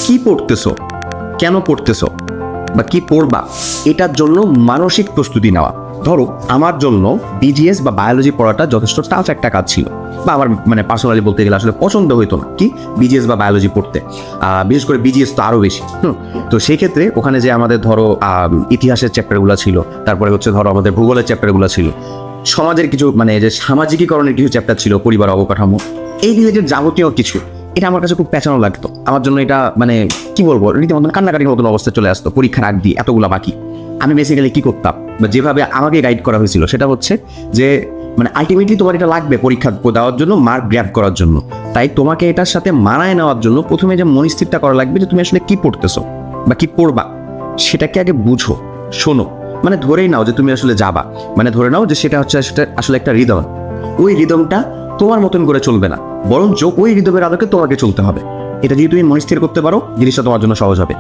কি পড়তেছো, কেন পড়তেছো বা কি পড়বা, এটার জন্য মানসিক প্রস্তুতি নেওয়া। ধরো আমার জন্য বিজিএস বা বায়োলজি পড়াটা যথেষ্ট টাফ একটা কাজ ছিল, বা আমার মানে পার্সোনালি বলতে গেলে আসলে পছন্দ হইতো না কি বিজিএস বা বায়োলজি পড়তে, বিশেষ করে বিজিএস তো আরও বেশি। তো সেই ক্ষেত্রে ওখানে যে আমাদের ধরো ইতিহাসের চ্যাপ্টারগুলো ছিল, তারপরে হচ্ছে ধরো আমাদের ভূগোলের চ্যাপ্টারগুলো ছিল, সমাজের কিছু মানে যে সামাজিকীকরণের কিছু চ্যাপ্টার ছিল, পরিবার অবকাঠামো, এই রিলেটেড যাবতীয় কিছু, এটা আমার কাছে খুব পেছানো লাগতো। আমার জন্য এটা মানে কি বলবো, রীতিমতন কান্নাকাটির মতন অবস্থা চলে আসতো। পরীক্ষার আগ দিয়ে এতগুলো বাকি, আমি বেসিক্যালি কি করতাম বা যেভাবে আমাকে গাইড করা হয়েছিল সেটা হচ্ছে যে মানে আলটিমেটলি তোমার এটা লাগবে পরীক্ষা দেওয়ার জন্য, মার্ক গ্র্যাব করার জন্য। তাই তোমাকে এটার সাথে মানায় নেওয়ার জন্য প্রথমে যে মনস্থিরটা করা লাগবে যে তুমি আসলে কি পড়তেছো বা কি পড়বা, সেটাকে আগে বুঝো, শোনো। মানে ধরেই নাও যে তুমি আসলে যাবা, মানে ধরে নাও যে সেটা হচ্ছে আসলে একটা রিদম। ওই রিদমটা তোমার মতন করে চলবে না, বরঞ্চ ওই রিদমের আলোকে তোমাকে চলতে হবে। এটা যদি তুমি মনস্থির করতে পারো, জিনিসটা তোমার জন্য সহজ হবে।